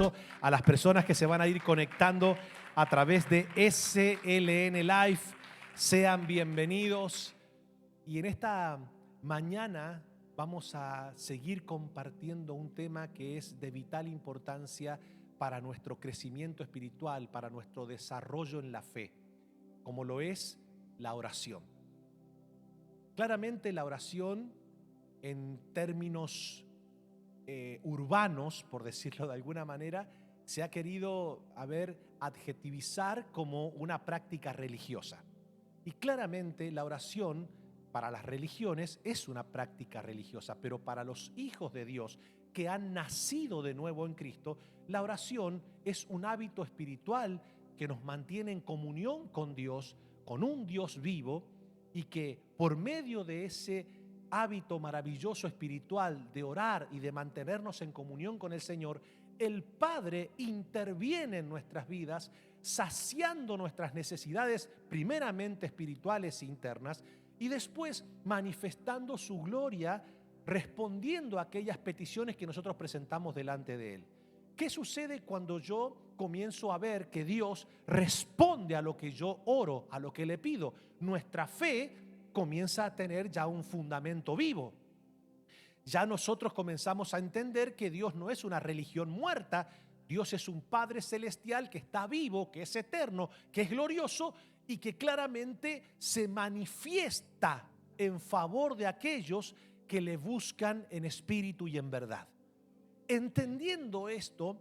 aplauso a las personas que se van a ir conectando a través de SLN Live. Sean bienvenidos. Y en esta mañana vamos a seguir compartiendo un tema que es de vital importancia para nuestro crecimiento espiritual, para nuestro desarrollo en la fe, como lo es la oración. Claramente la oración, en términos urbanos, por decirlo de alguna manera, se ha querido adjetivizar como una práctica religiosa. Y claramente la oración para las religiones es una práctica religiosa, pero para los hijos de Dios que han nacido de nuevo en Cristo, la oración es un hábito espiritual que nos mantiene en comunión con Dios, con un Dios vivo, y que por medio de ese hábito maravilloso espiritual de orar y de mantenernos en comunión con el Señor, el Padre interviene en nuestras vidas, saciando nuestras necesidades primeramente espirituales e internas, y después manifestando su gloria, respondiendo a aquellas peticiones que nosotros presentamos delante de Él. ¿Qué sucede cuando yo comienzo a ver que Dios responde a lo que yo oro, a lo que le pido? Nuestra fe comienza a tener ya un fundamento vivo. Ya nosotros comenzamos a entender que Dios no es una religión muerta. Dios es un Padre celestial que está vivo, que es eterno, que es glorioso y que claramente se manifiesta en favor de aquellos que le buscan en espíritu y en verdad. Entendiendo esto,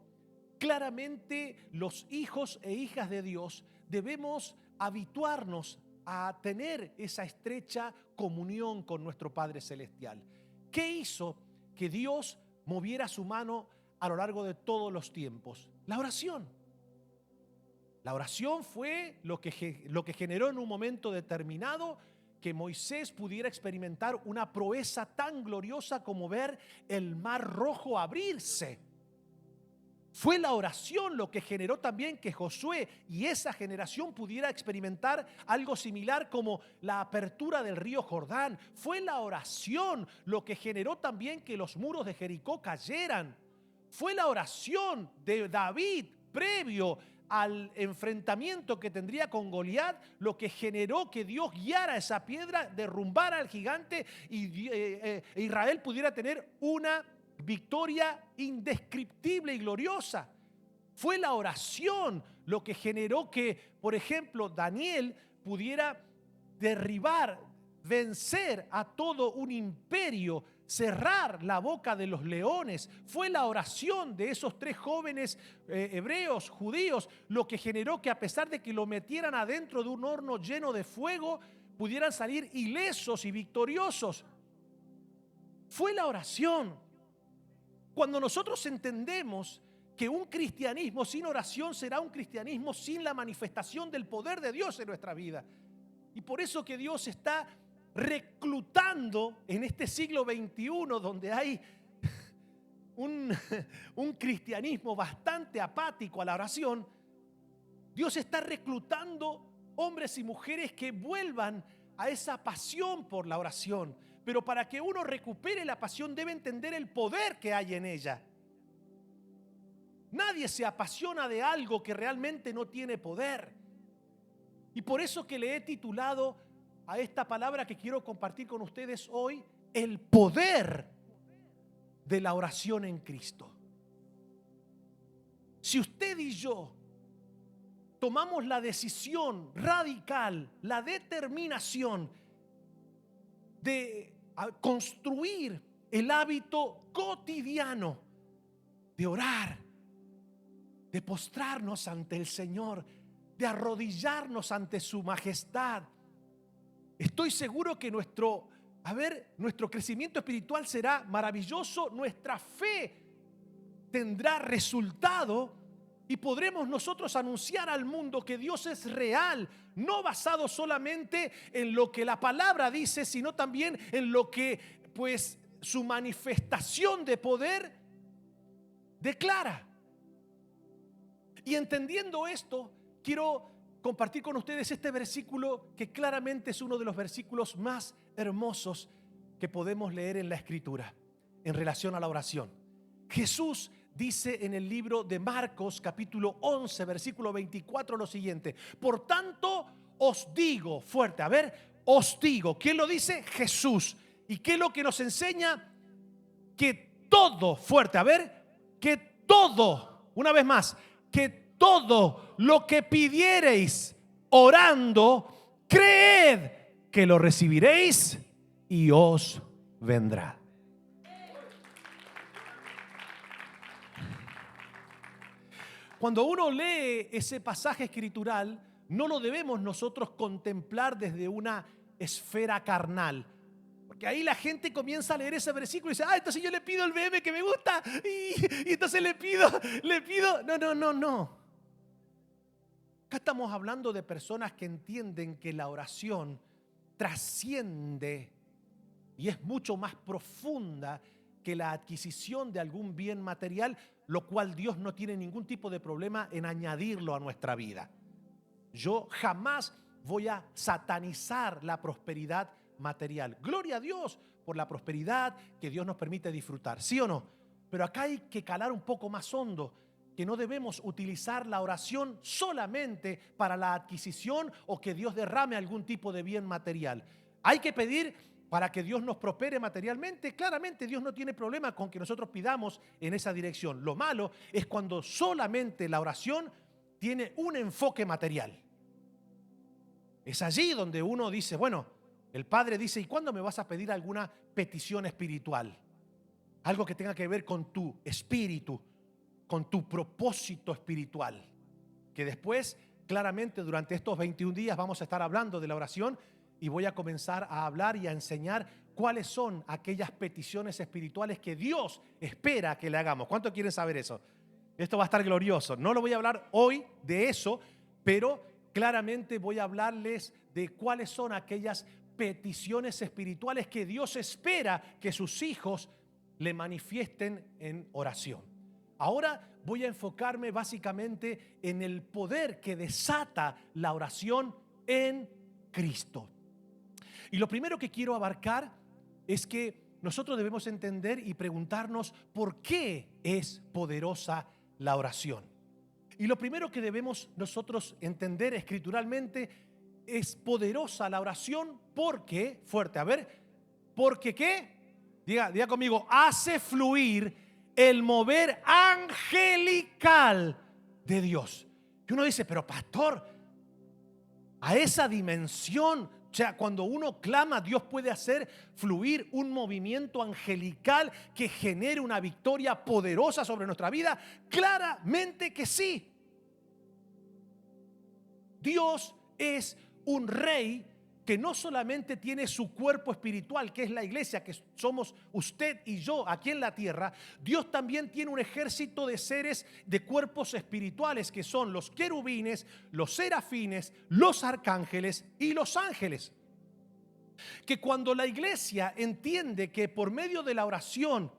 claramente los hijos e hijas de Dios debemos habituarnos a tener esa estrecha comunión con nuestro Padre Celestial. ¿Qué hizo que Dios moviera su mano a lo largo de todos los tiempos? La oración. La oración fue lo que generó en un momento determinado que Moisés pudiera experimentar una proeza tan gloriosa como ver el Mar Rojo abrirse. Fue la oración lo que generó también que Josué y esa generación pudiera experimentar algo similar como la apertura del río Jordán. Fue la oración lo que generó también que los muros de Jericó cayeran. Fue la oración de David previo al enfrentamiento que tendría con Goliat lo que generó que Dios guiara esa piedra, derrumbara al gigante y Israel pudiera tener una victoria indescriptible y gloriosa. Fue la oración lo que generó que, por ejemplo, Daniel pudiera derribar, vencer a todo un imperio, cerrar la boca de los leones. Fue la oración de esos tres jóvenes hebreos, judíos, lo que generó que a pesar de que lo metieran adentro de un horno lleno de fuego, pudieran salir ilesos y victoriosos. Fue la oración. Cuando nosotros entendemos que un cristianismo sin oración será un cristianismo sin la manifestación del poder de Dios en nuestra vida. Y por eso que Dios está reclutando en este siglo XXI, donde hay un cristianismo bastante apático a la oración, Dios está reclutando hombres y mujeres que vuelvan a esa pasión por la oración. Pero para que uno recupere la pasión debe entender el poder que hay en ella. Nadie se apasiona de algo que realmente no tiene poder. Y por eso que le he titulado a esta palabra que quiero compartir con ustedes hoy, el poder de la oración en Cristo. Si usted y yo tomamos la decisión radical, la determinación de construir el hábito cotidiano de orar, de postrarnos ante el Señor, de arrodillarnos ante su majestad, estoy seguro que nuestro crecimiento espiritual será maravilloso, nuestra fe tendrá resultado y podremos nosotros anunciar al mundo que Dios es real, no basado solamente en lo que la palabra dice, sino también en lo que su manifestación de poder declara. Y entendiendo esto, quiero compartir con ustedes este versículo que claramente es uno de los versículos más hermosos que podemos leer en la Escritura en relación a la oración. Jesús dice en el libro de Marcos capítulo 11 versículo 24 lo siguiente: por tanto os digo, fuerte, a ver, os digo. ¿Quién lo dice? Jesús. ¿Y qué es lo que nos enseña? Que todo, fuerte, a ver, que todo, una vez más, que todo lo que pidiereis orando, creed que lo recibiréis y os vendrá. Cuando uno lee ese pasaje escritural, no lo debemos nosotros contemplar desde una esfera carnal. Porque ahí la gente comienza a leer ese versículo y dice: entonces yo le pido el bebé que me gusta y entonces le pido. No. Acá estamos hablando de personas que entienden que la oración trasciende y es mucho más profunda que la adquisición de algún bien material, lo cual Dios no tiene ningún tipo de problema en añadirlo a nuestra vida. Yo jamás voy a satanizar la prosperidad material. Gloria a Dios por la prosperidad que Dios nos permite disfrutar, ¿sí o no? Pero acá hay que calar un poco más hondo, que no debemos utilizar la oración solamente para la adquisición o que Dios derrame algún tipo de bien material. Hay que pedir para que Dios nos prospere materialmente. Claramente Dios no tiene problema con que nosotros pidamos en esa dirección. Lo malo es cuando solamente la oración tiene un enfoque material. Es allí donde uno dice, bueno, el Padre dice: ¿y cuándo me vas a pedir alguna petición espiritual? Algo que tenga que ver con tu espíritu, con tu propósito espiritual. Que después, claramente, durante estos 21 días vamos a estar hablando de la oración y voy a comenzar a hablar y a enseñar cuáles son aquellas peticiones espirituales que Dios espera que le hagamos. ¿Cuántos quieren saber eso? Esto va a estar glorioso. No lo voy a hablar hoy de eso, pero claramente voy a hablarles de cuáles son aquellas peticiones espirituales que Dios espera que sus hijos le manifiesten en oración. Ahora voy a enfocarme básicamente en el poder que desata la oración en Cristo. Y lo primero que quiero abarcar es que nosotros debemos entender y preguntarnos por qué es poderosa la oración. Y lo primero que debemos nosotros entender escrituralmente: es poderosa la oración porque, fuerte, a ver, porque ¿qué? Diga conmigo: hace fluir el mover angelical de Dios. Y uno dice: pero pastor, a esa dimensión, o sea, cuando uno clama, Dios puede hacer fluir un movimiento angelical que genere una victoria poderosa sobre nuestra vida. Claramente que sí. Dios es un rey que no solamente tiene su cuerpo espiritual, que es la iglesia, que somos usted y yo aquí en la tierra. Dios también tiene un ejército de seres de cuerpos espirituales, que son los querubines, los serafines, los arcángeles y los ángeles. Que cuando la iglesia entiende que por medio de la oración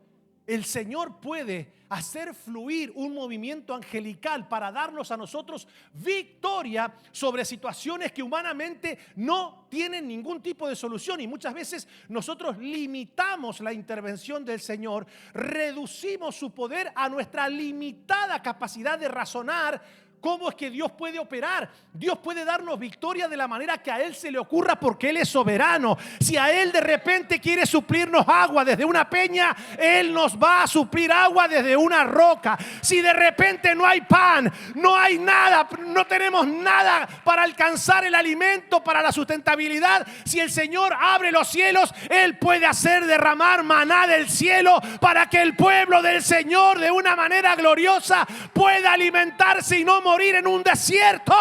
el Señor puede hacer fluir un movimiento angelical para darnos a nosotros victoria sobre situaciones que humanamente no tienen ningún tipo de solución, y muchas veces nosotros limitamos la intervención del Señor, reducimos su poder a nuestra limitada capacidad de razonar. ¿Cómo es que Dios puede operar? Dios puede darnos victoria de la manera que a Él se le ocurra, porque Él es soberano. Si a Él de repente quiere suplirnos agua desde una peña, Él nos va a suplir agua desde una roca. Si de repente no hay pan, no hay nada, no tenemos nada para alcanzar el alimento, para la sustentabilidad, si el Señor abre los cielos, Él puede hacer derramar maná del cielo para que el pueblo del Señor de una manera gloriosa pueda alimentarse y no morir en un desierto.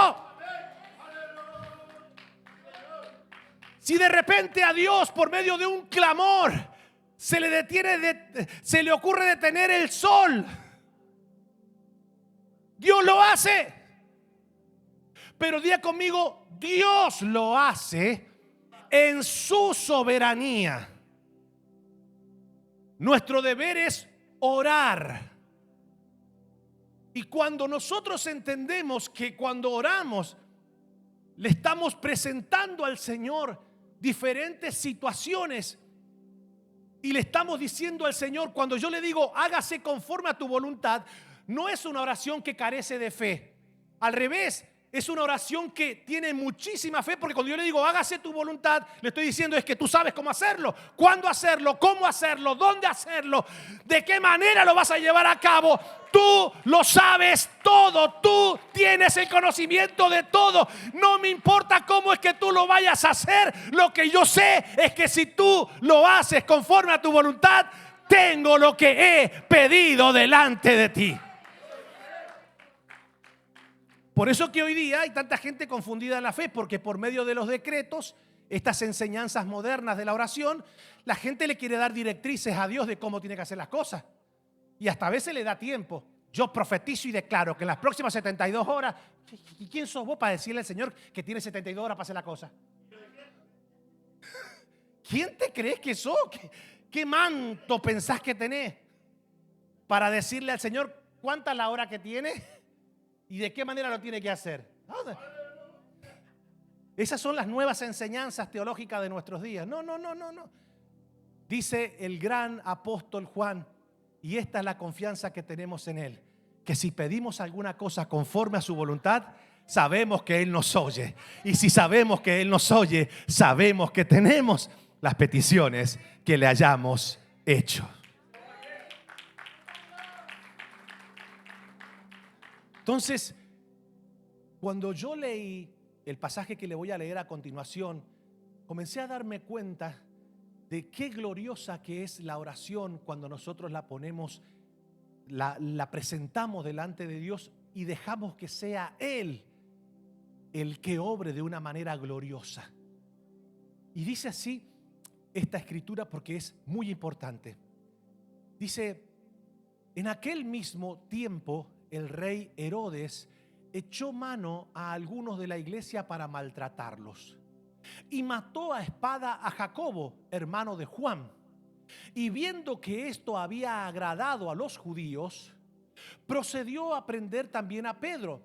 Si de repente a Dios, por medio de un clamor, se le ocurre detener el sol, Dios lo hace. Pero diga conmigo: Dios lo hace en su soberanía. Nuestro deber es orar. Y cuando nosotros entendemos que cuando oramos le estamos presentando al Señor diferentes situaciones Y le estamos diciendo al Señor, cuando yo le digo, hágase conforme a tu voluntad, no es una oración que carece de fe. Al revés, es una oración que tiene muchísima fe, porque cuando yo le digo, hágase tu voluntad, le estoy diciendo es que tú sabes cómo hacerlo, cuándo hacerlo, cómo hacerlo, dónde hacerlo, de qué manera lo vas a llevar a cabo. Tú lo sabes todo, tú tienes el conocimiento de todo. No me importa cómo es que tú lo vayas a hacer. Lo que yo sé es que si tú lo haces conforme a tu voluntad, tengo lo que he pedido delante de ti. Por eso que hoy día hay tanta gente confundida en la fe, porque por medio de los decretos, estas enseñanzas modernas de la oración, la gente le quiere dar directrices a Dios de cómo tiene que hacer las cosas. Y hasta a veces le da tiempo. Yo profetizo y declaro que en las próximas 72 horas, ¿y quién sos vos para decirle al Señor que tiene 72 horas para hacer la cosa? ¿Quién te crees que sos? ¿Qué manto pensás que tenés para decirle al Señor cuánta es la hora que tiene y de qué manera lo tiene que hacer? Esas son las nuevas enseñanzas teológicas de nuestros días. No. Dice el gran apóstol Juan, y esta es la confianza que tenemos en Él, que si pedimos alguna cosa conforme a su voluntad, sabemos que Él nos oye. Y si sabemos que Él nos oye, sabemos que tenemos las peticiones que le hayamos hecho. Entonces, cuando yo leí el pasaje que le voy a leer a continuación, comencé a darme cuenta de qué gloriosa que es la oración cuando nosotros la ponemos, la presentamos delante de Dios y dejamos que sea Él el que obre de una manera gloriosa. Y dice así esta escritura porque es muy importante. Dice, en aquel mismo tiempo el rey Herodes echó mano a algunos de la iglesia para maltratarlos y mató a espada a Jacobo, hermano de Juan. Y viendo que esto había agradado a los judíos, procedió a prender también a Pedro.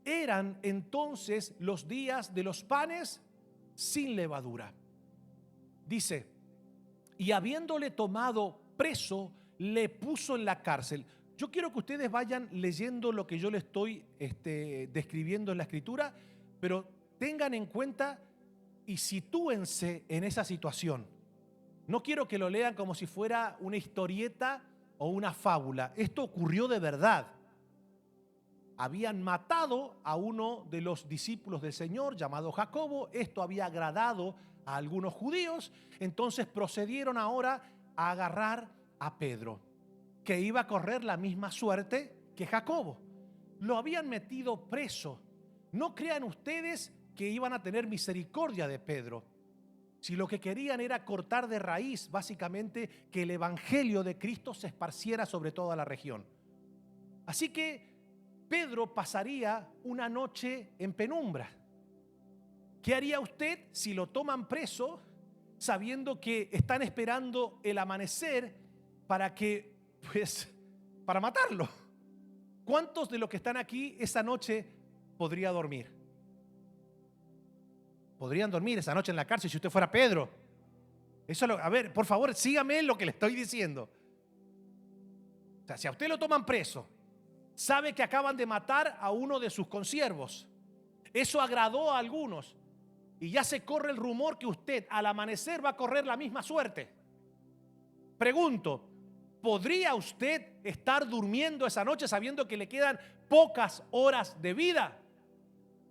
Eran entonces los días de los panes sin levadura. Dice, y habiéndole tomado preso, le puso en la cárcel. Yo quiero que ustedes vayan leyendo lo que yo le estoy describiendo en la escritura, pero tengan en cuenta y sitúense en esa situación. No quiero que lo lean como si fuera una historieta o una fábula. Esto ocurrió de verdad. Habían matado a uno de los discípulos del Señor llamado Jacobo. Esto había agradado a algunos judíos. Entonces procedieron ahora a agarrar a Pedro, que iba a correr la misma suerte que Jacobo. Lo habían metido preso. No crean ustedes que iban a tener misericordia de Pedro. Si lo que querían era cortar de raíz, básicamente, que el evangelio de Cristo se esparciera sobre toda la región. Así que Pedro pasaría una noche en penumbra. ¿Qué haría usted si lo toman preso sabiendo que están esperando el amanecer para matarlo? ¿Cuántos de los que están aquí esa noche podría dormir? Podrían dormir esa noche en la cárcel si usted fuera Pedro. A ver, por favor, sígame lo que le estoy diciendo. O sea, si a usted lo toman preso, sabe que acaban de matar a uno de sus consiervos. Eso agradó a algunos. Y ya se corre el rumor que usted al amanecer va a correr la misma suerte. Pregunto, ¿podría usted estar durmiendo esa noche sabiendo que le quedan pocas horas de vida?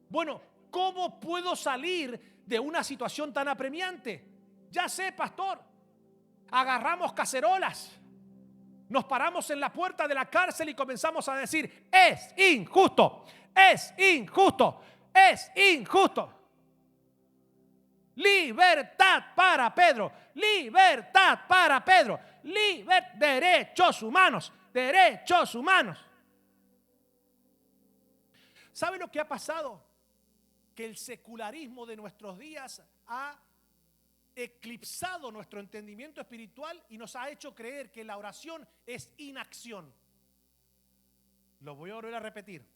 Bueno, ¿cómo puedo salir de una situación tan apremiante? Ya sé, pastor. Agarramos cacerolas, nos paramos en la puerta de la cárcel y comenzamos a decir: es injusto, es injusto, es injusto. Libertad para Pedro, libertad para Pedro, derechos humanos, derechos humanos. ¿Sabe lo que ha pasado? Que el secularismo de nuestros días ha eclipsado nuestro entendimiento espiritual y nos ha hecho creer que la oración es inacción. Lo voy a volver a repetir.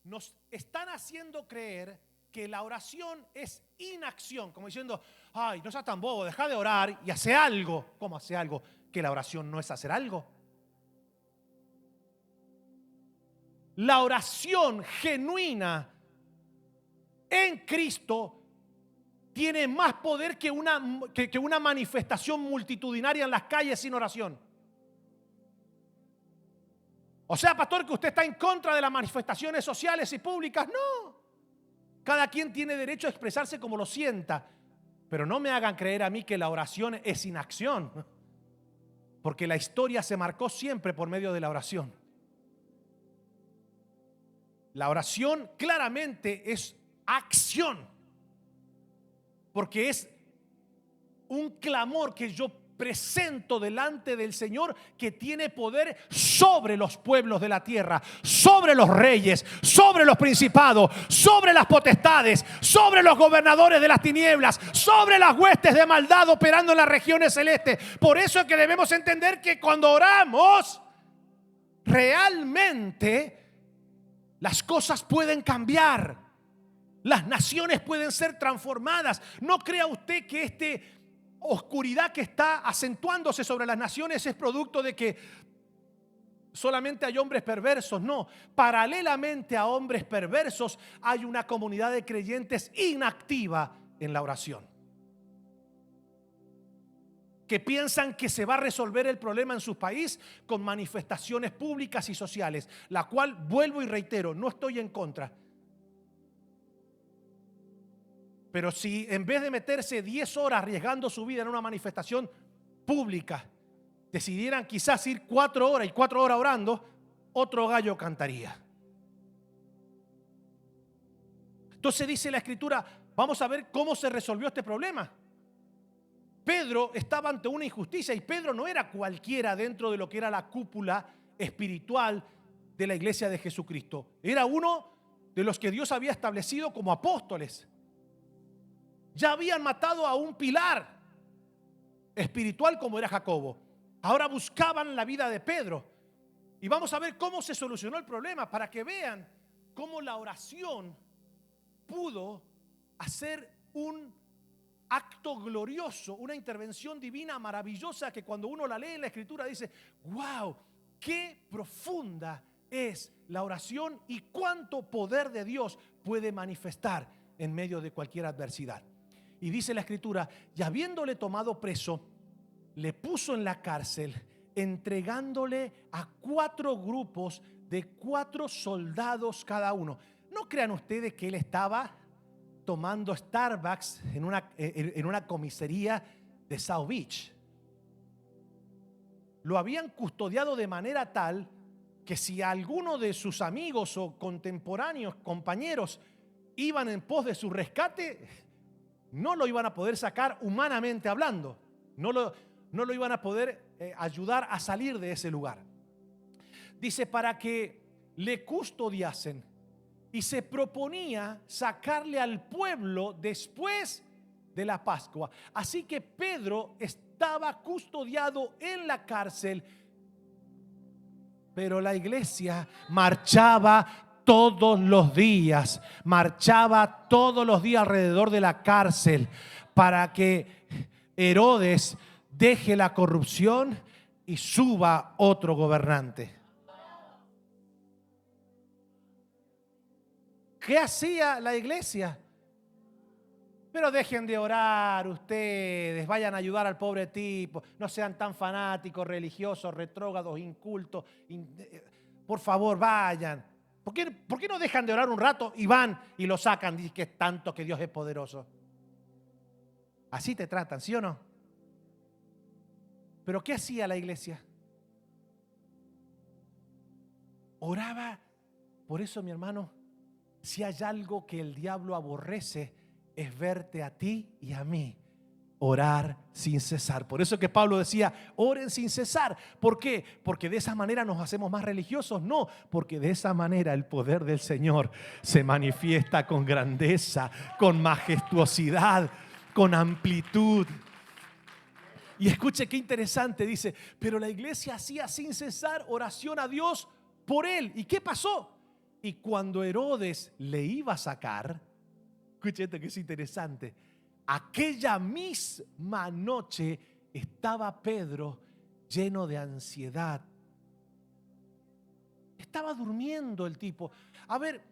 Nos están haciendo creer que la oración es inacción, como diciendo: Ay, no seas tan bobo, deja de orar y hace algo. ¿Cómo hace algo? ¿Que la oración no es hacer algo? La oración genuina en Cristo tiene más poder que una manifestación multitudinaria en las calles sin oración. O sea, pastor, que usted está en contra de las manifestaciones sociales y públicas. No. Cada quien tiene derecho a expresarse como lo sienta. Pero no me hagan creer a mí que la oración es inacción. Porque la historia se marcó siempre por medio de la oración. La oración claramente es acción. Porque es un clamor que yo presento delante del Señor, que tiene poder sobre los pueblos de la tierra, sobre los reyes, sobre los principados, sobre las potestades, sobre los gobernadores de las tinieblas, sobre las huestes de maldad operando en las regiones celestes. Por eso es que debemos entender que cuando oramos, realmente las cosas pueden cambiar. Las naciones pueden ser transformadas. No crea usted que esta oscuridad que está acentuándose sobre las naciones es producto de que solamente hay hombres perversos. No, paralelamente a hombres perversos hay una comunidad de creyentes inactiva en la oración, que piensan que se va a resolver el problema en su país con manifestaciones públicas y sociales, la cual, vuelvo y reitero, no estoy en contra. Pero si en vez de meterse 10 horas arriesgando su vida en una manifestación pública, decidieran quizás ir 4 horas y 4 horas orando, otro gallo cantaría. Entonces dice la Escritura, vamos a ver cómo se resolvió este problema. Pedro estaba ante una injusticia y Pedro no era cualquiera dentro de lo que era la cúpula espiritual de la iglesia de Jesucristo. Era uno de los que Dios había establecido como apóstoles. Ya habían matado a un pilar espiritual como era Jacobo. Ahora buscaban la vida de Pedro. Y vamos a ver cómo se solucionó el problema para que vean cómo la oración pudo hacer un acto glorioso, una intervención divina maravillosa que cuando uno la lee en la Escritura dice, wow, qué profunda es la oración y cuánto poder de Dios puede manifestar en medio de cualquier adversidad. Y dice la Escritura, y habiéndole tomado preso, le puso en la cárcel, entregándole a 4 grupos de 4 soldados cada uno. No crean ustedes que él estaba tomando Starbucks en una comisaría de South Beach. Lo habían custodiado de manera tal que si alguno de sus amigos o contemporáneos, compañeros, iban en pos de su rescate, no lo iban a poder sacar humanamente hablando. No lo iban a poder ayudar a salir de ese lugar. Dice, para que le custodiasen, y se proponía sacarle al pueblo después de la Pascua. Así que Pedro estaba custodiado en la cárcel, pero la iglesia marchaba todos los días alrededor de la cárcel para que Herodes deje la corrupción y suba otro gobernante. ¿Qué hacía la iglesia? Pero dejen de orar ustedes, vayan a ayudar al pobre tipo, no sean tan fanáticos, religiosos, retrógrados, incultos. Por favor, vayan. ¿Por qué no dejan de orar un rato y van y lo sacan? Dicen que es tanto, que Dios es poderoso. Así te tratan, ¿sí o no? Pero ¿qué hacía la iglesia? Oraba. Por eso, mi hermano, si hay algo que el diablo aborrece, es verte a ti y a mí orar sin cesar. Por eso que Pablo decía, oren sin cesar. ¿Por qué? Porque de esa manera nos hacemos más religiosos. No, porque de esa manera el poder del Señor se manifiesta con grandeza, con majestuosidad, con amplitud. Y escuche qué interesante, dice, pero la iglesia hacía sin cesar oración a Dios por él. ¿Y qué pasó? Y cuando Herodes le iba a sacar, escuche esto que es interesante, aquella misma noche estaba Pedro lleno de ansiedad. Estaba durmiendo el tipo. A ver,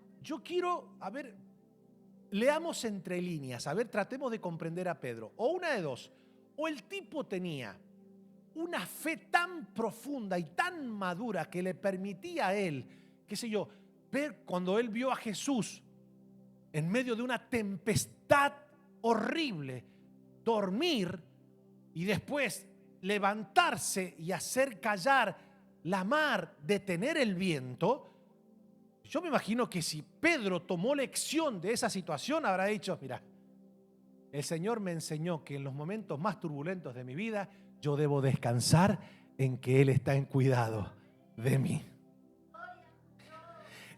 leamos entre líneas, tratemos de comprender a Pedro. O una de dos, o el tipo tenía una fe tan profunda y tan madura que le permitía a él, qué sé yo, ver cuando él vio a Jesús en medio de una tempestad horrible, dormir y después levantarse y hacer callar la mar, detener el viento. Yo me imagino que si Pedro tomó lección de esa situación, habrá dicho: mira, el Señor me enseñó que en los momentos más turbulentos de mi vida yo debo descansar en que Él está en cuidado de mí.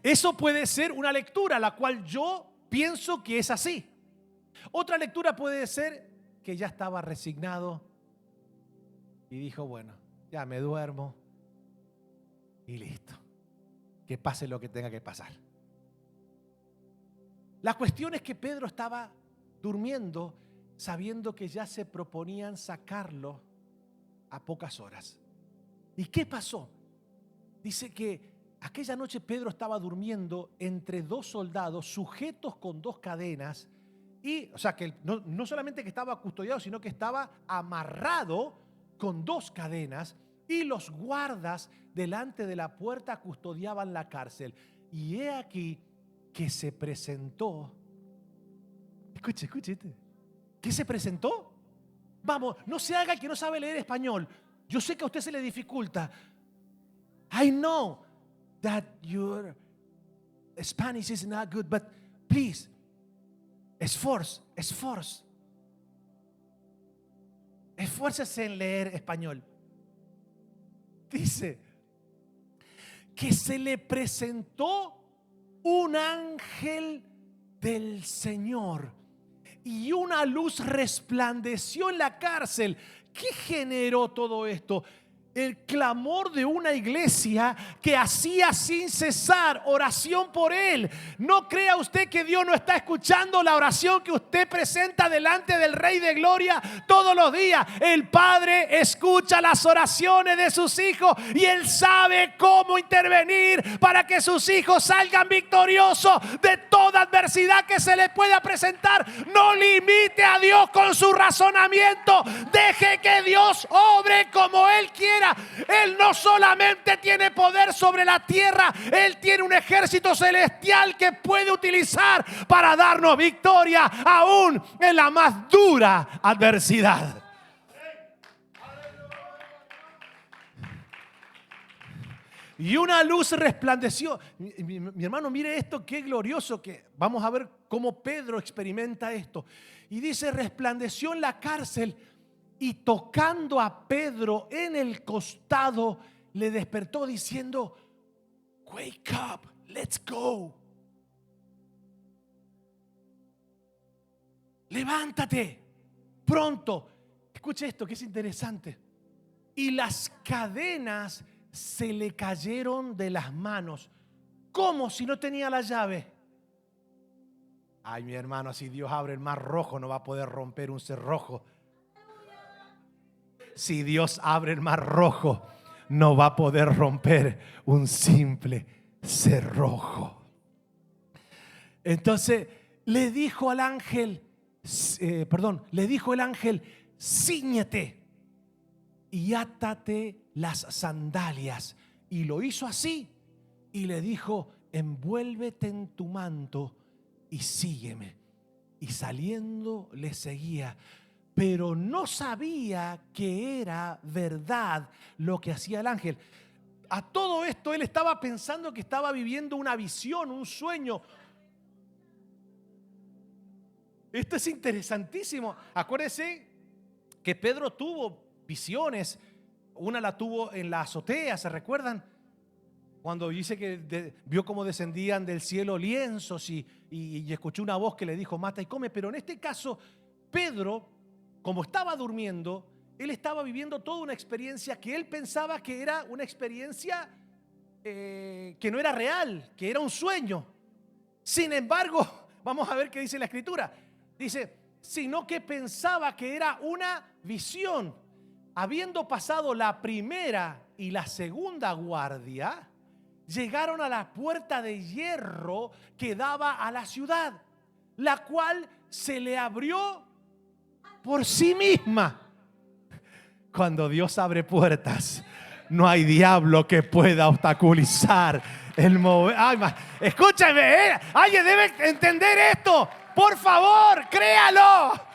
Eso puede ser una lectura, la cual yo pienso que es así. Otra lectura puede ser que ya estaba resignado y dijo: bueno, ya me duermo y listo, que pase lo que tenga que pasar. La cuestión es que Pedro estaba durmiendo sabiendo que ya se proponían sacarlo a pocas horas. ¿Y qué pasó? Dice que aquella noche Pedro estaba durmiendo entre dos soldados sujetos con dos cadenas. Y, o sea, que no solamente que estaba custodiado, sino que estaba amarrado con dos cadenas. Y los guardas delante de la puerta custodiaban la cárcel. Y he aquí que se presentó. Escuche. ¿Qué se presentó? Vamos, no se haga el que no sabe leer español. Yo sé que a usted se le dificulta. I know that your Spanish is not good, but please, esfuércese en leer español. Dice que se le presentó un ángel del Señor y una luz resplandeció en la cárcel. ¿Qué generó todo esto? El clamor de una iglesia que hacía sin cesar oración por él. No crea usted que Dios no está escuchando la oración que usted presenta delante del Rey de Gloria todos los días. El Padre escucha las oraciones de sus hijos y Él sabe cómo intervenir para que sus hijos salgan victoriosos de toda adversidad que se les pueda presentar. No limite a Dios con su razonamiento. Deje que Dios obre como Él quiera. Él no solamente tiene poder sobre la tierra, Él tiene un ejército celestial que puede utilizar para darnos victoria aún en la más dura adversidad. Y una luz resplandeció. Mi hermano, mire esto, qué glorioso, que vamos a ver cómo Pedro experimenta esto. Y dice: resplandeció en la cárcel. Y tocando a Pedro en el costado, le despertó diciendo: wake up, let's go. Levántate, pronto. Escuche esto, que es interesante. Y las cadenas se le cayeron de las manos, como si no tenía la llave. Ay, mi hermano, si Dios abre el mar Rojo, no va a poder romper un cerrojo. Si Dios abre el mar Rojo, no va a poder romper un simple cerrojo. Entonces le dijo el ángel, cíñete y átate las sandalias. Y lo hizo así. Y le dijo: envuélvete en tu manto y sígueme. Y saliendo le seguía. Pero no sabía que era verdad lo que hacía el ángel. A todo esto él estaba pensando que estaba viviendo una visión, un sueño. Esto es interesantísimo. Acuérdese que Pedro tuvo visiones. Una la tuvo en la azotea, ¿se recuerdan? Cuando dice que vio cómo descendían del cielo lienzos y escuchó una voz que le dijo: mata y come. Pero en este caso, Pedro, como estaba durmiendo, él estaba viviendo toda una experiencia que él pensaba que era una experiencia que no era real, que era un sueño. Sin embargo, vamos a ver qué dice la Escritura. Dice sino que pensaba que era una visión. Habiendo pasado la primera y la segunda guardia, llegaron a la puerta de hierro que daba a la ciudad, la cual se le abrió por sí misma. Cuando Dios abre puertas, no hay diablo que pueda obstaculizar el mover. Escúchame, alguien debe entender esto. Por favor, créalo.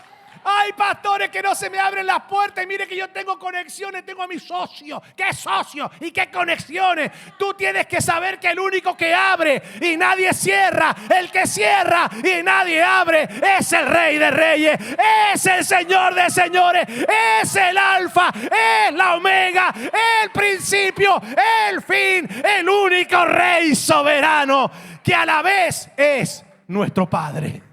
Hay pastores que no se me abren las puertas y mire que yo tengo conexiones, tengo a mi socio. ¿Qué socio y qué conexiones? Tú tienes que saber que el único que abre y nadie cierra, el que cierra y nadie abre, es el Rey de Reyes, es el Señor de Señores, es el Alfa, es la Omega, el principio, el fin, el único Rey soberano que a la vez es nuestro Padre.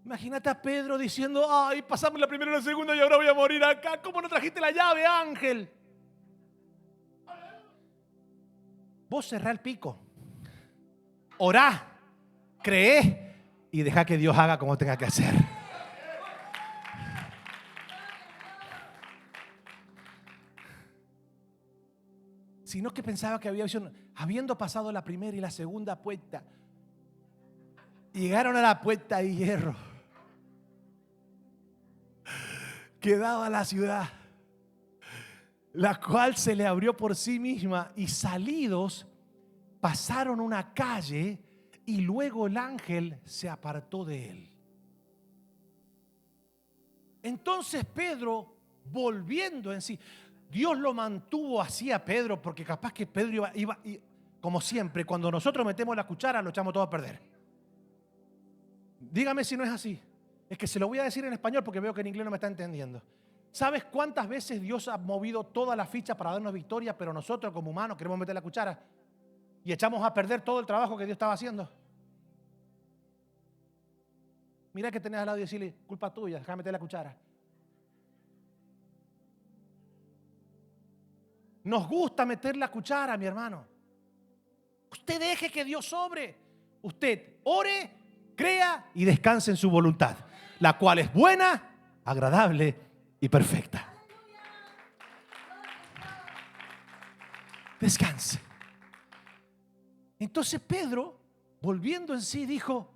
Imagínate a Pedro diciendo: ay, pasamos la primera y la segunda y ahora voy a morir acá. ¿Cómo no trajiste la llave, ángel? Vos cerrá el pico, orá, creé y dejá que Dios haga como tenga que hacer. Sino que pensaba que había visión. Habiendo pasado la primera y la segunda puerta, llegaron a la puerta de hierro que daba a la ciudad, la cual se le abrió por sí misma, y salidos pasaron una calle y luego el ángel se apartó de él. Entonces Pedro, volviendo en sí, Dios lo mantuvo así a Pedro, porque capaz que Pedro iba como siempre, cuando nosotros metemos la cuchara lo echamos todo a perder. Dígame si no es así. Es que se lo voy a decir en español porque veo que en inglés no me está entendiendo. ¿Sabes cuántas veces Dios ha movido toda la ficha para darnos victoria, pero nosotros como humanos queremos meter la cuchara y echamos a perder todo el trabajo que Dios estaba haciendo? Mira que tenés al lado y decirle: culpa tuya, déjame meter la cuchara. Nos gusta meter la cuchara, mi hermano. Usted deje que Dios obre. Usted ore, crea y descanse en su voluntad, la cual es buena, agradable y perfecta. Descanse. Entonces Pedro, volviendo en sí, dijo: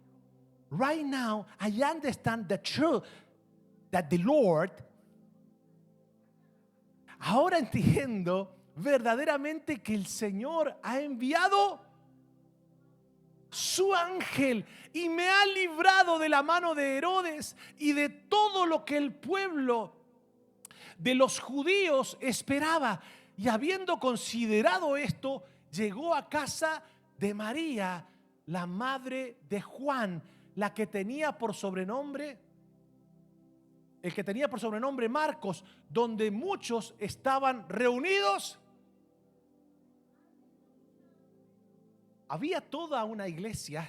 right now I understand the truth that the Lord. Ahora entiendo verdaderamente que el Señor ha enviado su ángel y me ha librado de la mano de Herodes y de todo lo que el pueblo de los judíos esperaba. Y habiendo considerado esto, llegó a casa de María, la madre de Juan, la que tenía por sobrenombre, el que tenía por sobrenombre Marcos, donde muchos estaban reunidos. Había toda una iglesia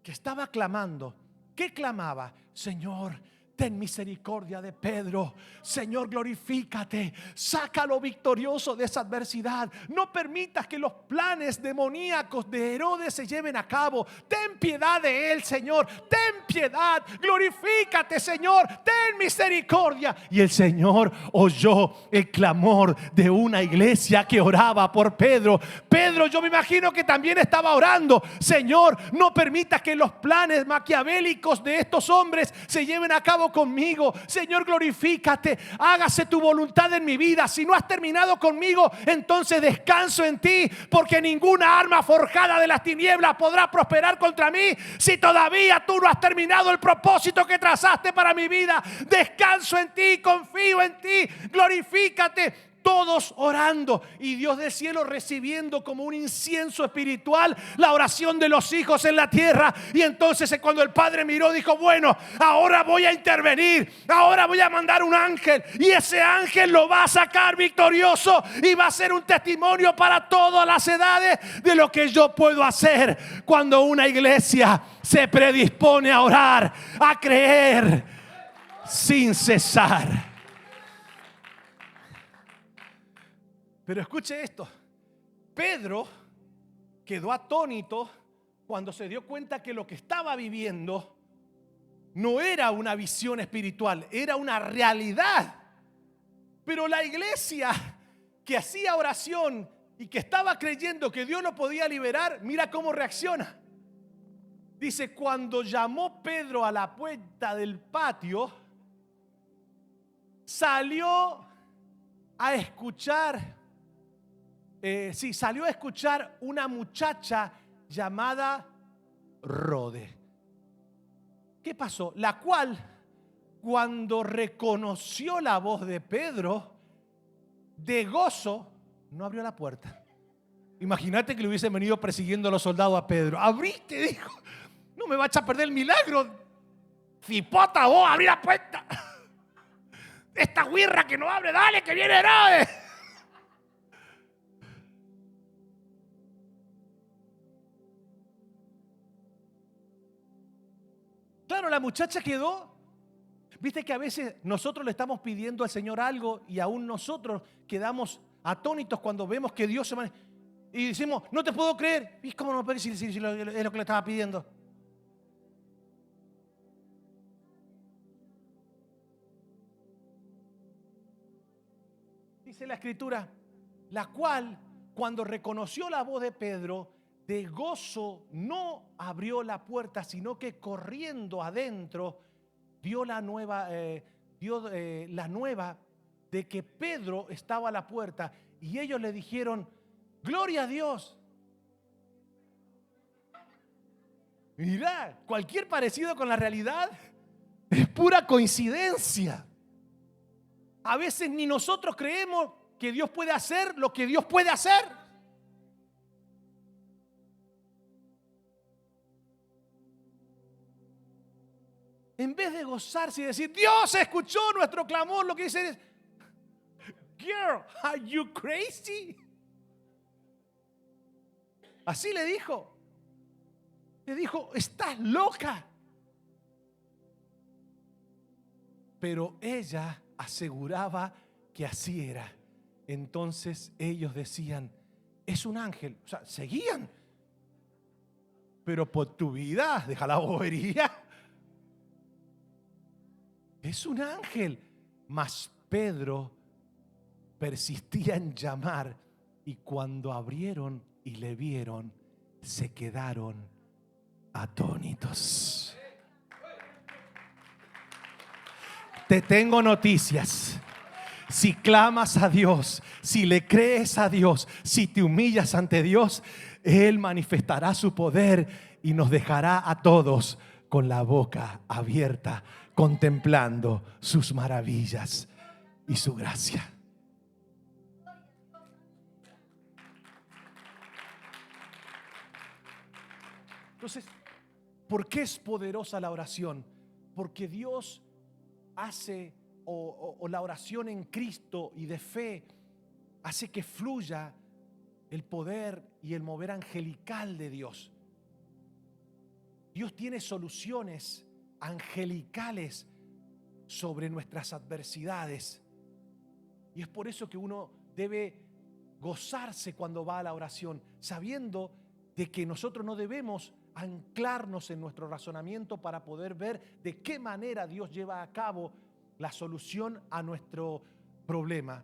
que estaba clamando. ¿Qué clamaba? Señor, ten misericordia de Pedro. Señor, glorifícate. Sácalo victorioso de esa adversidad. No permitas que los planes demoníacos de Herodes se lleven a cabo. Ten piedad de él, Señor. Ten piedad. Glorifícate, Señor. Ten misericordia. Y el Señor oyó el clamor de una iglesia que oraba por Pedro. Pedro, yo me imagino que también estaba orando. Señor, no permitas que los planes maquiavélicos de estos hombres se lleven a cabo conmigo. Señor, glorifícate, hágase tu voluntad en mi vida. Si no has terminado conmigo, entonces descanso en ti, porque ninguna arma forjada de las tinieblas podrá prosperar contra mí si todavía tú no has terminado el propósito que trazaste para mi vida. Descanso en ti, confío en ti, glorifícate. Todos orando y Dios del cielo recibiendo como un incienso espiritual la oración de los hijos en la tierra. Y entonces cuando el Padre miró, dijo: bueno, ahora voy a intervenir, ahora voy a mandar un ángel, y ese ángel lo va a sacar victorioso y va a ser un testimonio para todas las edades de lo que yo puedo hacer cuando una iglesia se predispone a orar, a creer sin cesar. Pero escuche esto: Pedro quedó atónito cuando se dio cuenta que lo que estaba viviendo no era una visión espiritual, era una realidad. Pero la iglesia que hacía oración y que estaba creyendo que Dios lo podía liberar, mira cómo reacciona. Dice, cuando llamó Pedro a la puerta del patio, salió a escuchar, salió a escuchar una muchacha llamada Rode. ¿Qué pasó? La cual, cuando reconoció la voz de Pedro, de gozo, no abrió la puerta. Imagínate que le hubiesen venido persiguiendo a los soldados a Pedro. Abriste, dijo. No me vas a perder el milagro. Cipota, vos, abrí la puerta. Esta guirra que no abre, dale, que viene Herodes. Claro, la muchacha quedó. Viste que a veces nosotros le estamos pidiendo al Señor algo y aún nosotros quedamos atónitos cuando vemos que Dios se maneja. Y decimos, no te puedo creer. ¿Y cómo no puedo decir si es lo que le estaba pidiendo? Dice la Escritura, la cual, cuando reconoció la voz de Pedro, de gozo no abrió la puerta, sino que corriendo adentro dio la nueva, la nueva de que Pedro estaba a la puerta. Y ellos le dijeron, gloria a Dios. Mirá, cualquier parecido con la realidad es pura coincidencia. A veces ni nosotros creemos que Dios puede hacer lo que Dios puede hacer. En vez de gozarse y decir, Dios escuchó nuestro clamor, lo que dicen es, girl, are you crazy? Así le dijo. Le dijo, estás loca. Pero ella aseguraba que así era. Entonces ellos decían, es un ángel. O sea, seguían. Pero por tu vida, deja la bobería. Es un ángel. Mas Pedro persistía en llamar y cuando abrieron y le vieron, se quedaron atónitos. Te tengo noticias. Si clamas a Dios, si le crees a Dios, si te humillas ante Dios, Él manifestará su poder y nos dejará a todos con la boca abierta, contemplando sus maravillas y su gracia. Entonces, ¿por qué es poderosa la oración? Porque Dios hace, o la oración en Cristo y de fe, hace que fluya el poder y el mover angelical de Dios. Dios tiene soluciones angelicales sobre nuestras adversidades. Y es por eso que uno debe gozarse cuando va a la oración, sabiendo de que nosotros no debemos anclarnos en nuestro razonamiento para poder ver de qué manera Dios lleva a cabo la solución a nuestro problema.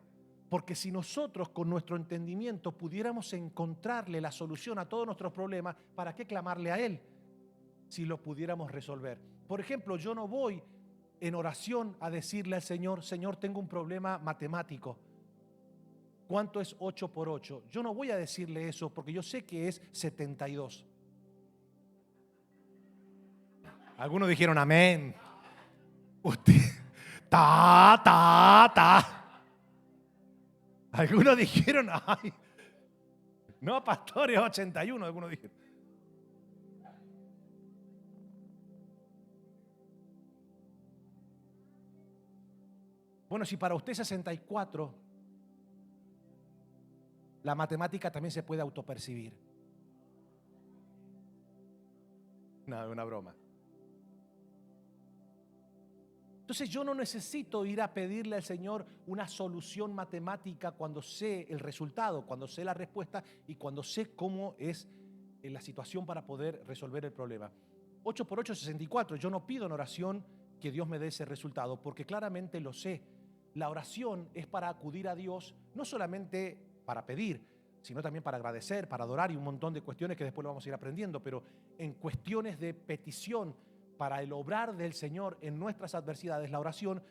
Porque si nosotros con nuestro entendimiento pudiéramos encontrarle la solución a todos nuestros problemas, ¿para qué clamarle a Él si lo pudiéramos resolver? Por ejemplo, yo no voy en oración a decirle al Señor, Señor, tengo un problema matemático. ¿Cuánto es 8 por 8? Yo no voy a decirle eso porque yo sé que es 72. Algunos dijeron amén. Usted, ta. Algunos dijeron, ay, no, pastor, es 81. Algunos dijeron. Bueno, si para usted 64, la matemática también se puede autopercibir. No, es una broma. Entonces yo no necesito ir a pedirle al Señor una solución matemática cuando sé el resultado, cuando sé la respuesta y cuando sé cómo es en la situación para poder resolver el problema. 8 por 8 es 64. Yo no pido en oración que Dios me dé ese resultado, porque claramente lo sé. La oración es para acudir a Dios, no solamente para pedir, sino también para agradecer, para adorar y un montón de cuestiones que después lo vamos a ir aprendiendo, pero en cuestiones de petición para el obrar del Señor en nuestras adversidades, la oración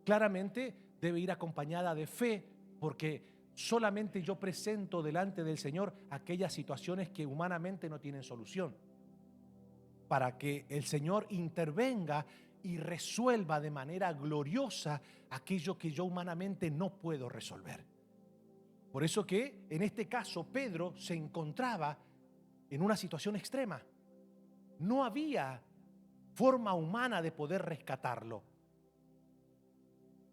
claramente debe ir acompañada de fe, porque solamente yo presento delante del Señor aquellas situaciones que humanamente no tienen solución, para que el Señor intervenga y resuelva de manera gloriosa aquello que yo humanamente no puedo resolver. Por eso que en este caso Pedro se encontraba en una situación extrema. No había forma humana de poder rescatarlo,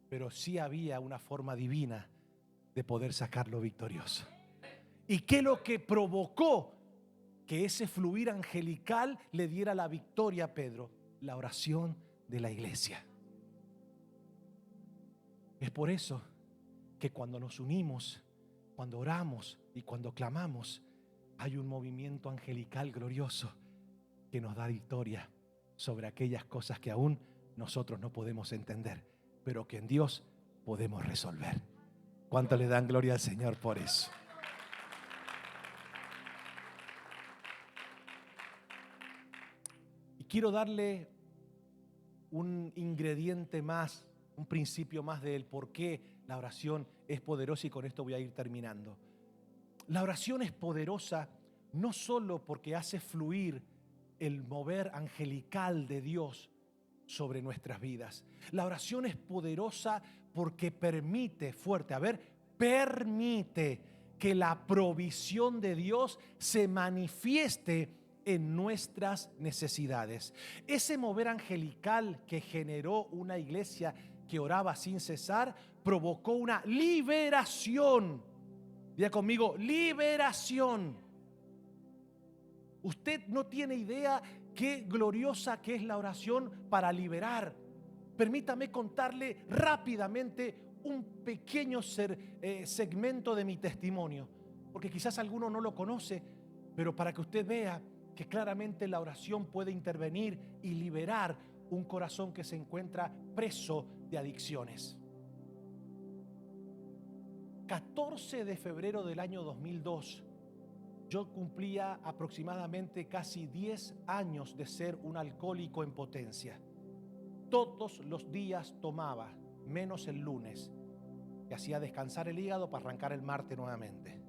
pero sí había una forma divina de poder sacarlo victorioso. ¿Y qué es lo que provocó que ese fluir angelical le diera la victoria a Pedro? La oración de la iglesia. Es por eso que cuando nos unimos, cuando oramos y cuando clamamos, hay un movimiento angelical glorioso que nos da victoria sobre aquellas cosas que aún nosotros no podemos entender, pero que en Dios podemos resolver. ¿Cuánto le dan gloria al Señor por eso? Y quiero darle un ingrediente más, un principio más del por qué la oración es poderosa, y con esto voy a ir terminando. La oración es poderosa no solo porque hace fluir el mover angelical de Dios sobre nuestras vidas. La oración es poderosa porque permite, permite que la provisión de Dios se manifieste en nuestras necesidades. Ese mover angelical que generó una iglesia que oraba sin cesar provocó una liberación. Diga conmigo, liberación. Usted no tiene idea qué gloriosa que es la oración para liberar. Permítame contarle rápidamente un pequeño segmento de mi testimonio, porque quizás alguno no lo conoce, pero para que usted vea que claramente la oración puede intervenir y liberar un corazón que se encuentra preso de adicciones. 14 de febrero del año 2002, yo cumplía aproximadamente casi 10 años de ser un alcohólico en potencia. Todos los días tomaba, menos el lunes, que hacía descansar el hígado para arrancar el martes nuevamente.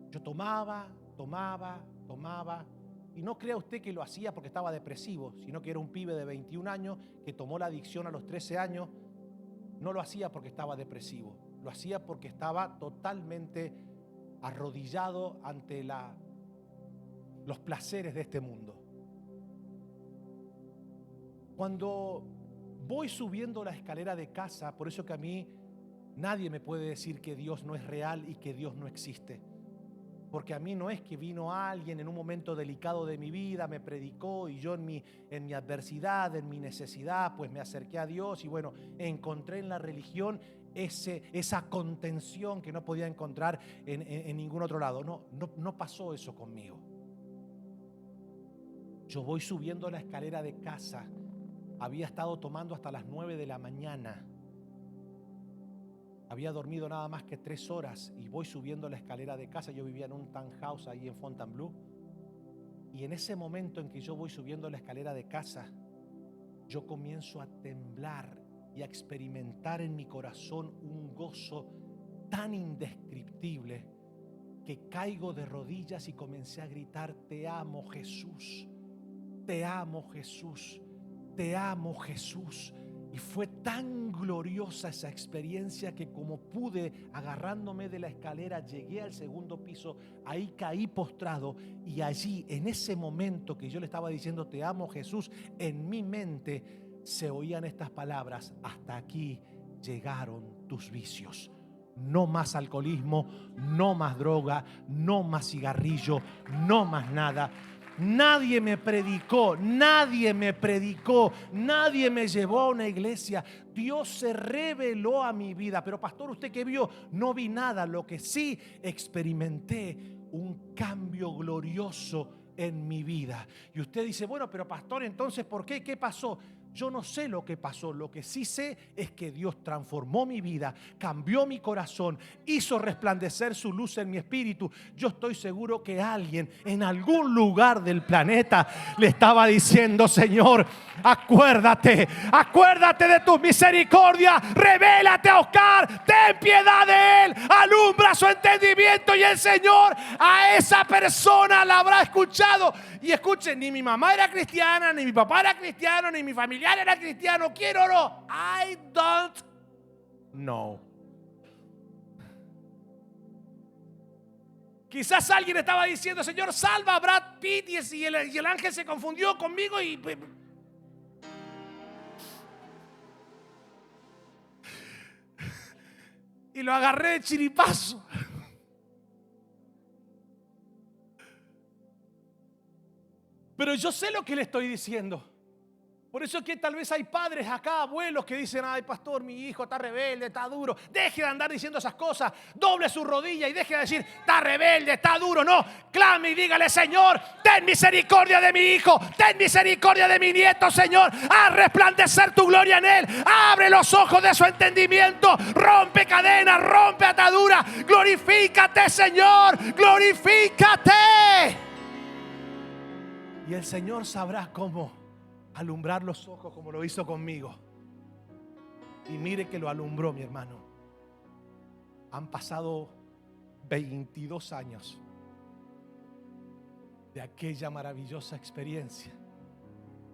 Yo tomaba, y no crea usted que lo hacía porque estaba depresivo, sino que era un pibe de 21 años que tomó la adicción a los 13 años. No lo hacía porque estaba depresivo, lo hacía porque estaba totalmente arrodillado ante los placeres de este mundo. Cuando voy subiendo la escalera de casa, por eso que a mí nadie me puede decir que Dios no es real y que Dios no existe. Porque a mí no es que vino alguien en un momento delicado de mi vida, me predicó y yo en mi adversidad, en mi necesidad, pues me acerqué a Dios y bueno, encontré en la religión esa contención que no podía encontrar en ningún otro lado. No pasó eso conmigo. Yo voy subiendo la escalera de casa, había estado tomando hasta las 9 de la mañana. Había dormido nada más que 3 horas y voy subiendo la escalera de casa. Yo vivía en un townhouse ahí en Fontainebleau. Y en ese momento en que yo voy subiendo la escalera de casa, yo comienzo a temblar y a experimentar en mi corazón un gozo tan indescriptible que caigo de rodillas y comencé a gritar: te amo, Jesús, te amo, Jesús, te amo, Jesús. Y fue tan gloriosa esa experiencia que como pude, agarrándome de la escalera, llegué al segundo piso, ahí caí postrado y allí, en ese momento que yo le estaba diciendo te amo, Jesús, en mi mente se oían estas palabras: hasta aquí llegaron tus vicios. No más alcoholismo, no más droga, no más cigarrillo, no más nada. Nadie me predicó, nadie me llevó a una iglesia. Dios se reveló a mi vida. Pero pastor, ¿usted qué vio? No vi nada. Lo que sí experimenté un cambio glorioso en mi vida. Y usted dice, bueno, pero pastor, entonces, ¿por qué? ¿Qué pasó? Yo no sé lo que pasó, lo que sí sé es que Dios transformó mi vida, cambió mi corazón, hizo resplandecer su luz en mi espíritu. Yo estoy seguro que alguien en algún lugar del planeta le estaba diciendo, Señor, acuérdate de tu misericordia, revélate a Oscar, ten piedad de él, alumbra su entendimiento, y el Señor a esa persona la habrá escuchado. Y escuchen, ni mi mamá era cristiana, ni mi papá era cristiano, ni mi familiar era cristiano. ¿Quiero o no? I don't know. Quizás alguien estaba diciendo, Señor, salva a Brad Pitt, y el ángel se confundió conmigo y lo agarré de chiripazo. Pero yo sé lo que le estoy diciendo. Por eso es que tal vez hay padres acá, abuelos, que dicen, ay, pastor, mi hijo está rebelde, está duro. Deje de andar diciendo esas cosas. Doble su rodilla y deje de decir, está rebelde, está duro. No, clame y dígale, Señor, ten misericordia de mi hijo, ten misericordia de mi nieto, Señor. Haz resplandecer tu gloria en él. Abre los ojos de su entendimiento. Rompe cadenas, rompe ataduras. Glorifícate, Señor, glorifícate. Y el Señor sabrá cómo alumbrar los ojos, como lo hizo conmigo. Y mire que lo alumbró, mi hermano. Han pasado 22 años de aquella maravillosa experiencia.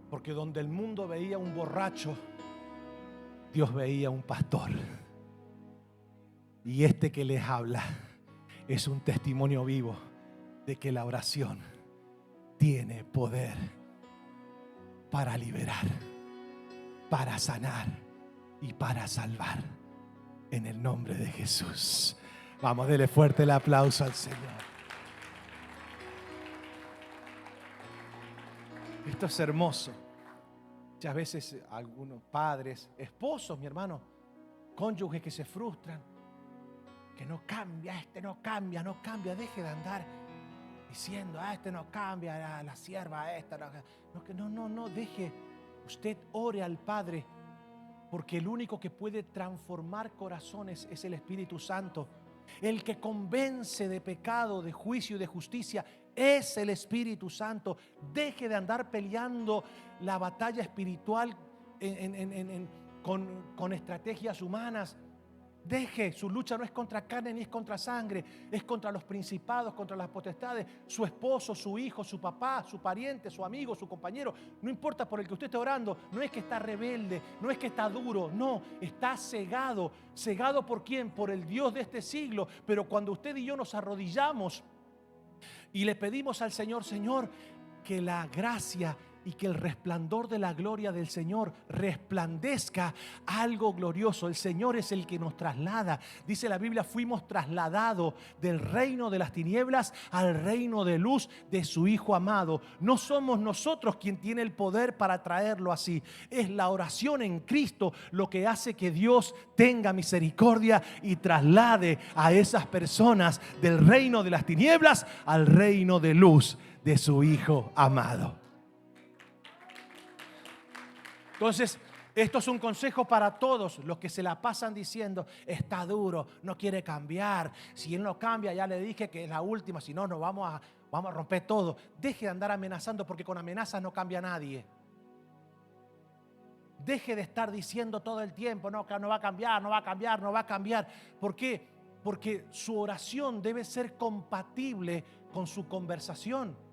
Porque donde el mundo veía un borracho, Dios veía un pastor. Y este que les habla es un testimonio vivo de que la oración tiene poder para liberar, para sanar y para salvar, en el nombre de Jesús. Vamos, dele fuerte el aplauso al Señor. Esto es hermoso. Muchas veces algunos padres, esposos, mi hermano, cónyuges que se frustran, que no cambia, no cambia, deje de andar diciendo, no cambia, la sierva esta, no, deje, usted ore al Padre, porque el único que puede transformar corazones es el Espíritu Santo. El que convence de pecado, de juicio y de justicia es el Espíritu Santo. Deje de andar peleando la batalla espiritual con estrategias humanas. Deje, su lucha no es contra carne ni es contra sangre, es contra los principados, contra las potestades, su esposo, su hijo, su papá, su pariente, su amigo, su compañero. No importa por el que usted esté orando, no es que está rebelde, no es que está duro, no, está cegado. ¿Cegado por quién? Por el Dios de este siglo. Pero cuando usted y yo nos arrodillamos y le pedimos al Señor, Señor, que la gracia y que el resplandor de la gloria del Señor resplandezca algo glorioso. El Señor es el que nos traslada. Dice la Biblia, fuimos trasladados del reino de las tinieblas al reino de luz de su Hijo amado. No somos nosotros quien tiene el poder para traerlo así. Es la oración en Cristo lo que hace que Dios tenga misericordia y traslade a esas personas del reino de las tinieblas al reino de luz de su Hijo amado. Entonces, esto es un consejo para todos los que se la pasan diciendo, está duro, no quiere cambiar. Si él no cambia, ya le dije que es la última, si no, nos vamos a romper todo. Deje de andar amenazando, porque con amenazas no cambia nadie. Deje de estar diciendo todo el tiempo, no va a cambiar, no va a cambiar, no va a cambiar. ¿Por qué? Porque su oración debe ser compatible con su conversación.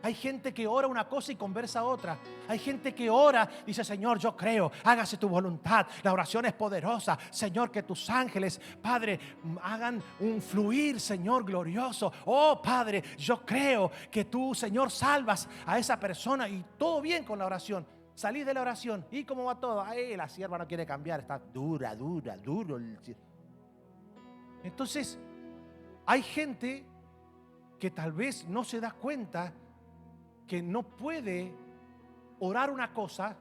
Hay gente que ora una cosa y conversa otra. Hay gente que ora, dice, Señor, yo creo, hágase tu voluntad. La oración es poderosa. Señor, que tus ángeles, Padre, hagan un fluir, Señor, glorioso. Oh, Padre, yo creo que tú, Señor, salvas a esa persona. Y todo bien con la oración. Salís de la oración. ¿Y cómo va todo? Ay, la sierva no quiere cambiar. Está duro. Entonces, hay gente que tal vez no se da cuenta que no puede orar una cosa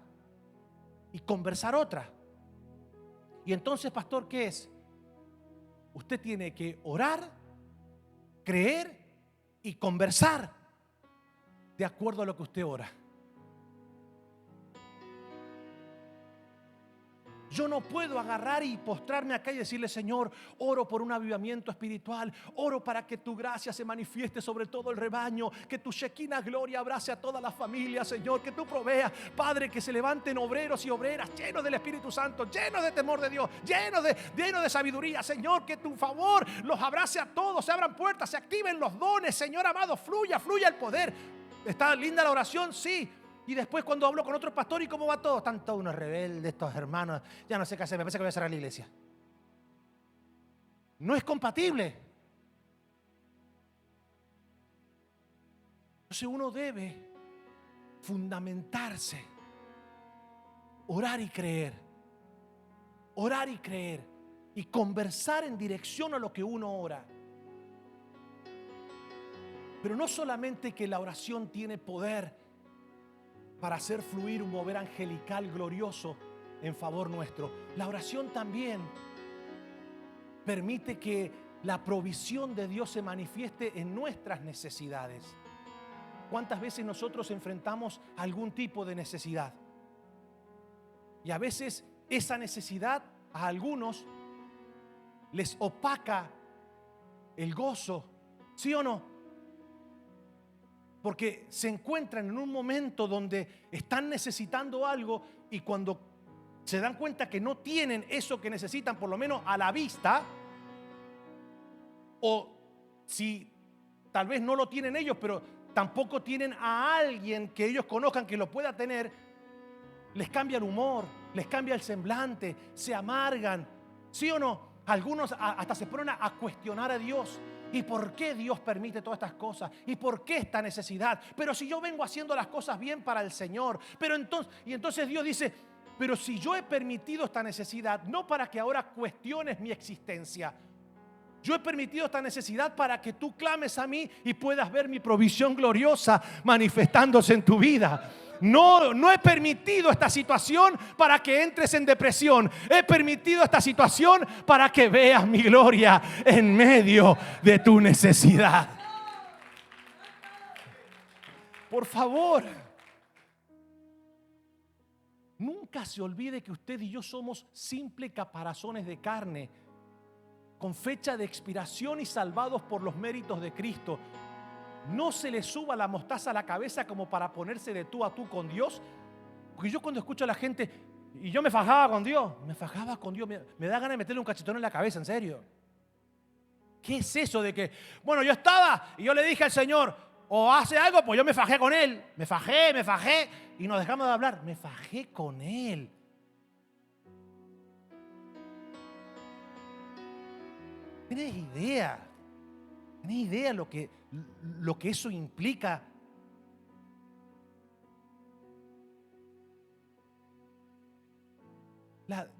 y conversar otra. Y entonces, pastor, ¿qué es? Usted tiene que orar creer y conversar de acuerdo a lo que usted ora. Yo no puedo agarrar y postrarme acá y decirle: Señor, oro por un avivamiento espiritual, oro para que tu gracia se manifieste sobre todo el rebaño, que tu Shekinah gloria abrace a toda la familia, Señor, que tú proveas, Padre, que se levanten obreros y obreras llenos del Espíritu Santo, llenos de temor de Dios, llenos de sabiduría, Señor, que tu favor los abrace a todos, se abran puertas, se activen los dones, Señor amado, fluya el poder. ¿Está linda la oración? Sí. Y después cuando hablo con otro pastor, ¿y cómo va todo? Están todos unos rebeldes, estos hermanos. Ya no sé qué hacer, me parece que voy a cerrar la iglesia. No es compatible. Entonces uno debe fundamentarse, orar y creer. Orar y creer. Y conversar en dirección a lo que uno ora. Pero no solamente que la oración tiene poder para hacer fluir un mover angelical glorioso en favor nuestro. La oración también permite que la provisión de Dios se manifieste en nuestras necesidades. ¿Cuántas veces nosotros enfrentamos algún tipo de necesidad? Y a veces esa necesidad a algunos les opaca el gozo, ¿sí o no? Porque se encuentran en un momento donde están necesitando algo y cuando se dan cuenta que no tienen eso que necesitan, por lo menos a la vista, o si tal vez no lo tienen ellos, pero tampoco tienen a alguien que ellos conozcan que lo pueda tener, les cambia el humor, les cambia el semblante, se amargan, ¿sí o no? Algunos hasta se ponen a cuestionar a Dios. ¿Y por qué Dios permite todas estas cosas? ¿Y por qué esta necesidad? Pero si yo vengo haciendo las cosas bien para el Señor. Pero entonces Dios dice: pero si yo he permitido esta necesidad, no para que ahora cuestiones mi existencia. Yo he permitido esta necesidad para que tú clames a mí y puedas ver mi provisión gloriosa manifestándose en tu vida. No he permitido esta situación para que entres en depresión. He permitido esta situación para que veas mi gloria en medio de tu necesidad. Por favor, nunca se olvide que usted y yo somos simples caparazones de carne, con fecha de expiración y salvados por los méritos de Cristo. No se le suba la mostaza a la cabeza como para ponerse de tú a tú con Dios. Porque yo cuando escucho a la gente, y yo me fajaba con Dios, me da ganas de meterle un cachetón en la cabeza, en serio. ¿Qué es eso de que, bueno, yo estaba y yo le dije al Señor, o hace algo, pues yo me fajé con Él. Me fajé y nos dejamos de hablar. Me fajé con Él. ¿Tienes idea? ¿Tienes idea lo que eso implica?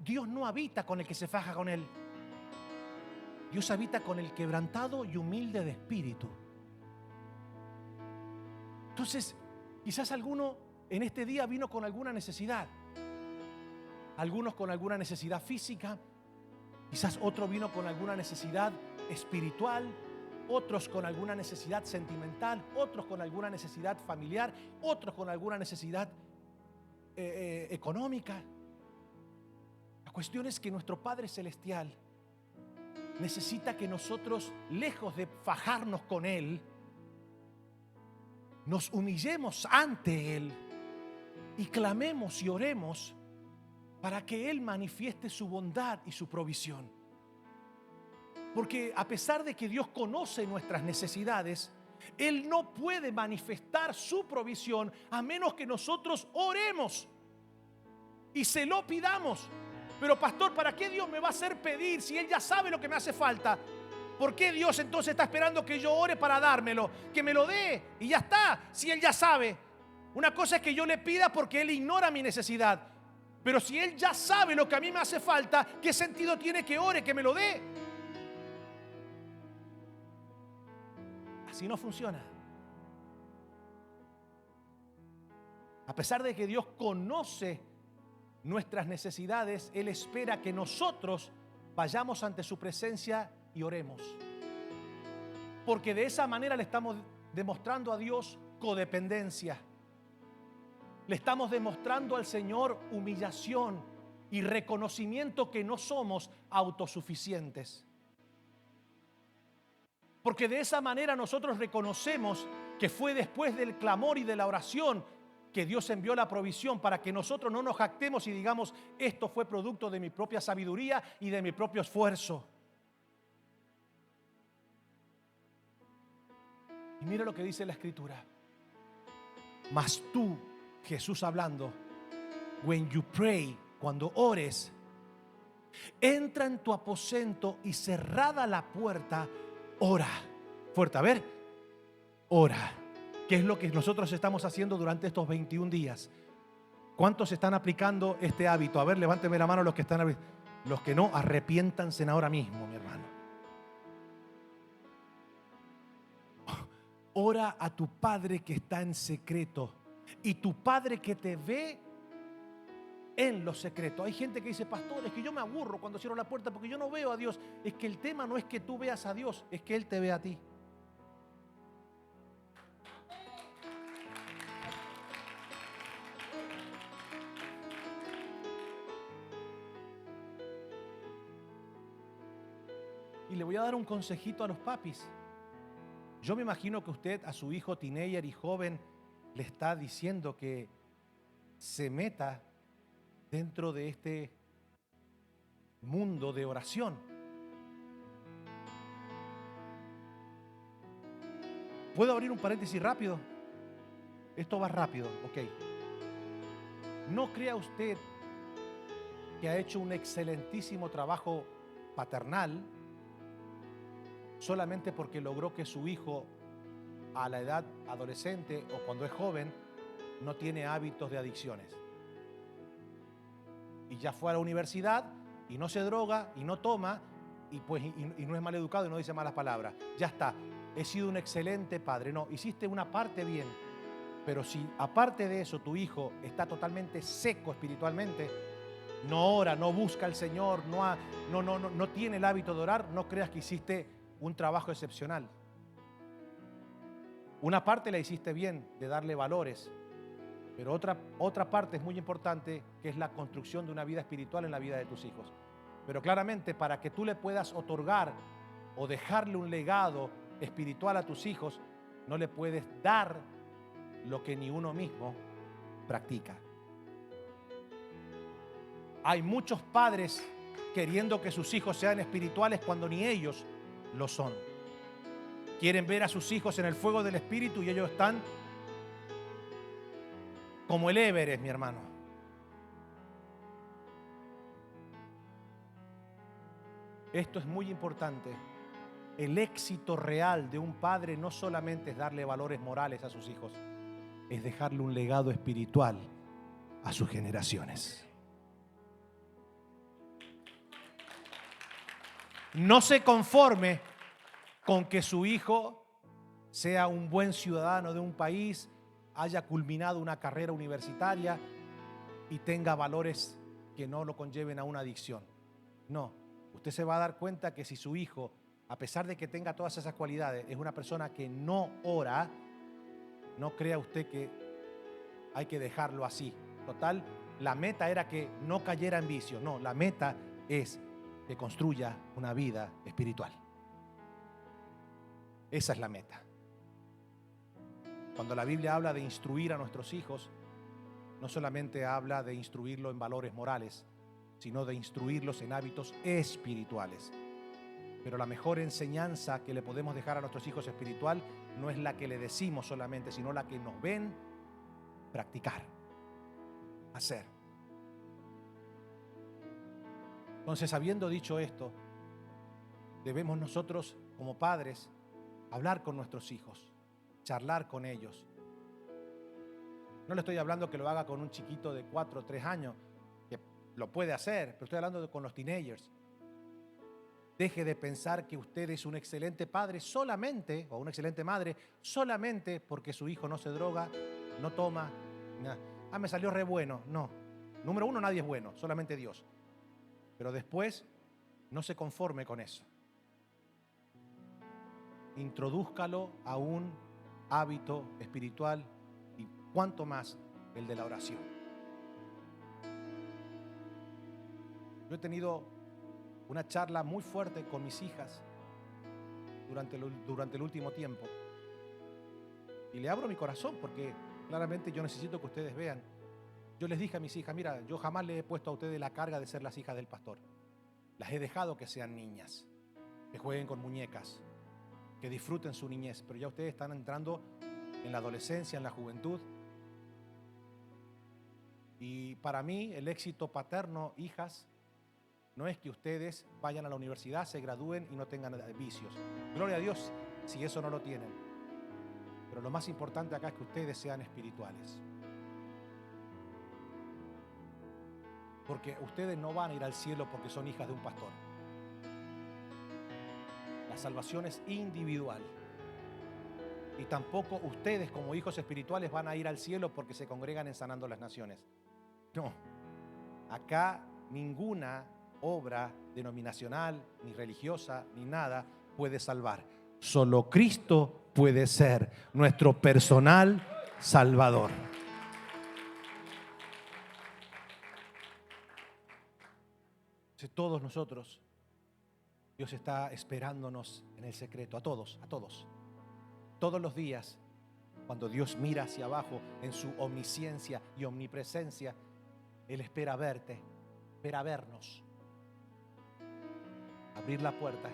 Dios no habita con el que se faja con Él. Dios habita con el quebrantado y humilde de espíritu. Entonces, quizás alguno en este día vino con alguna necesidad. Algunos con alguna necesidad física. Quizás otro vino con alguna necesidad espiritual. Otros con alguna necesidad sentimental, otros con alguna necesidad familiar, otros con alguna necesidad económica. La cuestión es que nuestro Padre Celestial necesita que nosotros, lejos de fajarnos con Él, nos humillemos ante Él y clamemos y oremos para que Él manifieste su bondad y su provisión. Porque a pesar de que Dios conoce nuestras necesidades, Él no puede manifestar su provisión a menos que nosotros oremos y se lo pidamos. Pero pastor, ¿para qué Dios me va a hacer pedir si Él ya sabe lo que me hace falta? ¿Por qué Dios entonces está esperando que yo ore para dármelo? Que me lo dé y ya está, si Él ya sabe. Una cosa es que yo le pida porque Él ignora mi necesidad. Pero si Él ya sabe lo que a mí me hace falta, ¿qué sentido tiene que ore, que me lo dé? Así no funciona. A pesar de que Dios conoce nuestras necesidades, Él espera que nosotros vayamos ante su presencia y oremos. Porque de esa manera le estamos demostrando a Dios codependencia. Le estamos demostrando al Señor humillación y reconocimiento que no somos autosuficientes. Porque de esa manera nosotros reconocemos que fue después del clamor y de la oración que Dios envió la provisión, para que nosotros no nos jactemos y digamos: esto fue producto de mi propia sabiduría y de mi propio esfuerzo. Y mira lo que dice la Escritura. Mas tú, Jesús hablando, when you pray, cuando ores, entra en tu aposento y cerrada la puerta, ora. Fuerte, a ver, ora. ¿Qué es lo que nosotros estamos haciendo durante estos 21 días? ¿Cuántos están aplicando este hábito? A ver, levánteme la mano los que están. Los que no, arrepiéntanse ahora mismo, mi hermano. Ora a tu Padre que está en secreto, y tu Padre que te ve en lo secreto. Hay gente que dice: pastor, es que yo me aburro cuando cierro la puerta porque yo no veo a Dios. Es que el tema no es que tú veas a Dios, es que Él te ve a ti. Y le voy a dar un consejito a los papis. Yo me imagino que usted a su hijo teenager y joven le está diciendo que se meta dentro de este mundo de oración. ¿Puedo abrir un paréntesis rápido? Esto va rápido, ok. ¿No crea usted que ha hecho un excelentísimo trabajo paternal solamente porque logró que su hijo a la edad adolescente o cuando es joven no tiene hábitos de adicciones? Y ya fue a la universidad y no se droga y no toma y no es mal educado y no dice malas palabras. Ya está, he sido un excelente padre. No, hiciste una parte bien, pero si aparte de eso tu hijo está totalmente seco espiritualmente, no ora, no busca al Señor, no tiene el hábito de orar, no creas que hiciste un trabajo excepcional. Una parte la hiciste bien, de darle valores, pero otra parte es muy importante, que es la construcción de una vida espiritual en la vida de tus hijos. Pero claramente, para que tú le puedas otorgar o dejarle un legado espiritual a tus hijos, no le puedes dar lo que ni uno mismo practica. Hay muchos padres queriendo que sus hijos sean espirituales cuando ni ellos lo son. Quieren ver a sus hijos en el fuego del Espíritu y ellos están como el Everest, mi hermano. Esto es muy importante. El éxito real de un padre no solamente es darle valores morales a sus hijos, es dejarle un legado espiritual a sus generaciones. No se conforme con que su hijo sea un buen ciudadano de un país, haya culminado una carrera universitaria y tenga valores que no lo conlleven a una adicción. No, usted se va a dar cuenta que si su hijo, a pesar de que tenga todas esas cualidades, es una persona que no ora, no crea usted que hay que dejarlo así. Total, la meta era que no cayera en vicio. No, la meta es que construya una vida espiritual. Esa es la meta. Cuando la Biblia habla de instruir a nuestros hijos, no solamente habla de instruirlos en valores morales, sino de instruirlos en hábitos espirituales. Pero la mejor enseñanza que le podemos dejar a nuestros hijos espiritual no es la que le decimos solamente, sino la que nos ven practicar, hacer. Entonces, habiendo dicho esto, debemos nosotros como padres hablar con nuestros hijos, charlar con ellos. No le estoy hablando que lo haga con un chiquito de 4 o 3 años, que lo puede hacer, pero estoy hablando con los teenagers. Deje de pensar que usted es un excelente padre solamente, o una excelente madre, solamente porque su hijo no se droga, no toma. Me salió re bueno. No. Número 1, nadie es bueno, solamente Dios. Pero después, no se conforme con eso. introdúzcalo a un hábito espiritual y cuanto más el de la oración. Yo he tenido una charla muy fuerte con mis hijas durante el último tiempo y le abro mi corazón porque claramente yo necesito que ustedes vean. Yo les dije a mis hijas, mira, yo jamás le he puesto a ustedes la carga de ser las hijas del pastor. Las he dejado que sean niñas, que jueguen con muñecas, que disfruten su niñez, pero ya ustedes están entrando en la adolescencia, en la juventud. Y para mí el éxito paterno, hijas, no es que ustedes vayan a la universidad, se gradúen y no tengan vicios. Gloria a Dios si eso no lo tienen. Pero lo más importante acá es que ustedes sean espirituales. Porque ustedes no van a ir al cielo porque son hijas de un pastor. La salvación es individual. Y tampoco ustedes como hijos espirituales van a ir al cielo porque se congregan en Sanando las Naciones. No. Acá ninguna obra denominacional, ni religiosa, ni nada puede salvar. Solo Cristo puede ser nuestro personal Salvador. Todos nosotros, Dios está esperándonos en el secreto, a todos. Todos los días, cuando Dios mira hacia abajo en su omnisciencia y omnipresencia, Él espera verte, espera vernos. Abrir la puerta,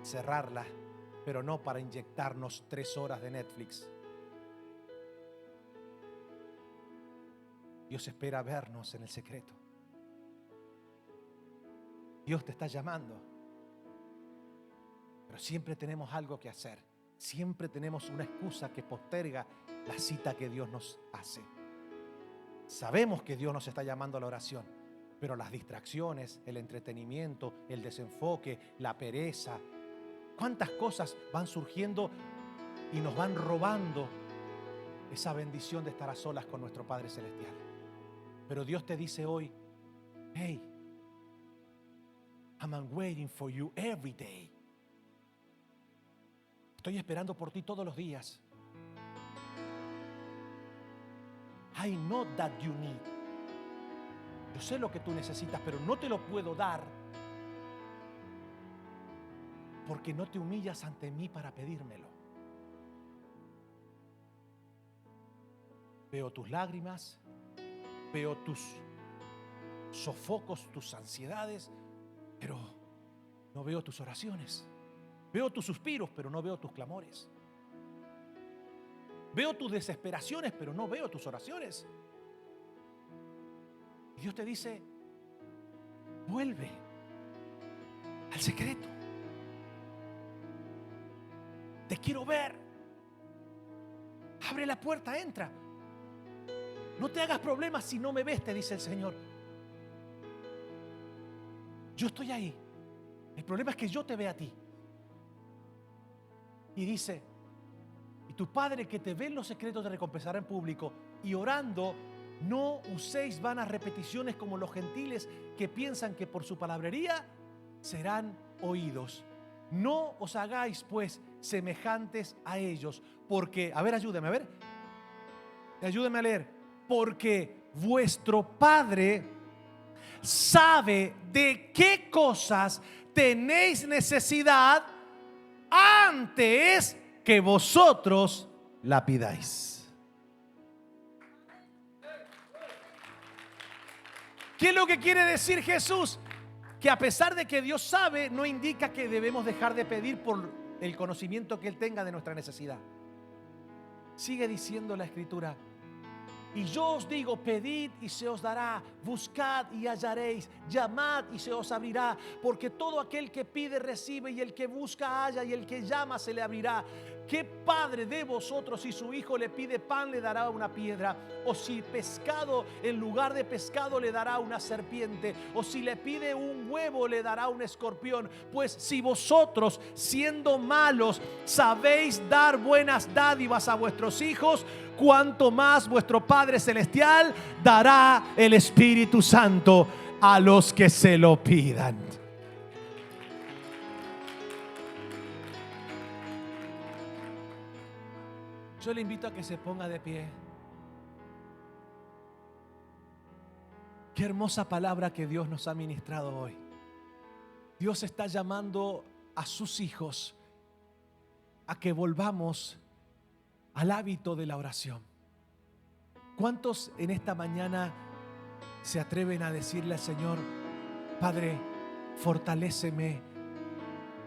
cerrarla, pero no para inyectarnos 3 horas de Netflix. Dios espera vernos en el secreto. Dios te está llamando, pero siempre tenemos algo que hacer. Siempre tenemos una excusa que posterga la cita que Dios nos hace. Sabemos que Dios nos está llamando a la oración, pero las distracciones, el entretenimiento, el desenfoque, la pereza, cuántas cosas van surgiendo y nos van robando esa bendición de estar a solas con nuestro Padre Celestial. Pero Dios te dice hoy, hey, I'm waiting for you every day. Estoy esperando por ti todos los días. I know that you need. Yo sé lo que tú necesitas, pero no te lo puedo dar porque no te humillas ante mí para pedírmelo. Veo tus lágrimas, veo tus sofocos, tus ansiedades, pero no veo tus oraciones. Veo tus suspiros, pero no veo tus clamores. Veo tus desesperaciones, pero no veo tus oraciones. Y Dios te dice, vuelve al secreto. Te quiero ver. Abre la puerta, entra. No te hagas problemas si no me ves, te dice el Señor. Yo estoy ahí. El problema es que yo te vea a ti. Y dice, y tu Padre que te ve en los secretos te recompensará en público. Y orando, no uséis vanas repeticiones como los gentiles que piensan que por su palabrería serán oídos. No os hagáis pues semejantes a ellos, porque, a ver, ayúdame a leer, porque vuestro Padre sabe de qué cosas tenéis necesidad antes que vosotros la pidáis. ¿Qué es lo que quiere decir Jesús? Que a pesar de que Dios sabe, no indica que debemos dejar de pedir por el conocimiento que Él tenga de nuestra necesidad. Sigue diciendo la Escritura, y yo os digo, pedid y se os dará, buscad y hallaréis, llamad y se os abrirá, porque todo aquel que pide recibe, y el que busca halla, y el que llama se le abrirá. ¿Qué padre de vosotros, si su hijo le pide pan, le dará una piedra? O si pescado, en lugar de pescado le dará una serpiente? O si le pide un huevo, le dará un escorpión? Pues si vosotros, siendo malos, sabéis dar buenas dádivas a vuestros hijos, cuánto más vuestro Padre Celestial dará el Espíritu Santo a los que se lo pidan. Yo le invito a que se ponga de pie. Qué hermosa palabra que Dios nos ha ministrado hoy. Dios está llamando a sus hijos a que volvamos al hábito de la oración. ¿Cuántos en esta mañana se atreven a decirle al Señor: Padre, fortaléceme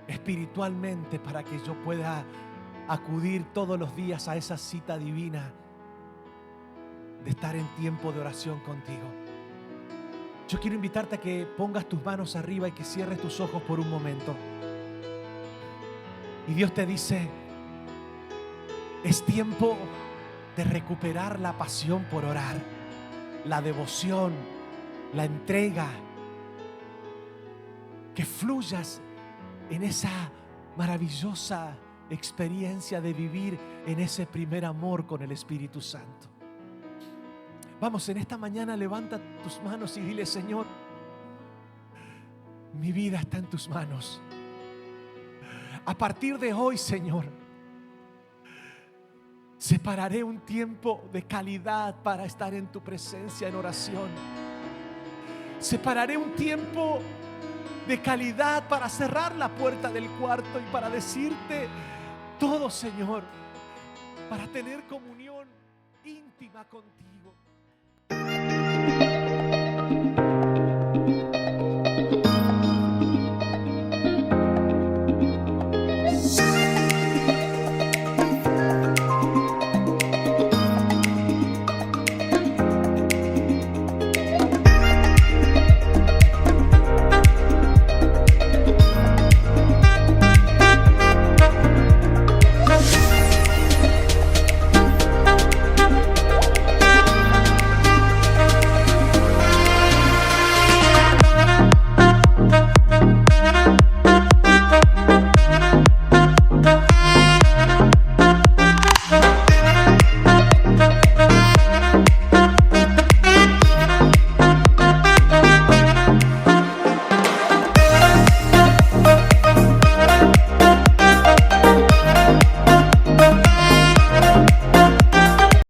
espiritualmente para que yo pueda acudir todos los días a esa cita divina de estar en tiempo de oración contigo? Yo quiero invitarte a que pongas tus manos arriba y que cierres tus ojos por un momento. Y Dios te dice: es tiempo de recuperar la pasión por orar, la devoción, la entrega. Que fluyas en esa maravillosa experiencia de vivir en ese primer amor con el Espíritu Santo. Vamos, en esta mañana levanta tus manos y dile: Señor, mi vida está en tus manos. A partir de hoy, Señor, separaré un tiempo de calidad para estar en tu presencia en oración. Separaré un tiempo de calidad para cerrar la puerta del cuarto y para decirte todo, Señor, para tener comunión íntima contigo.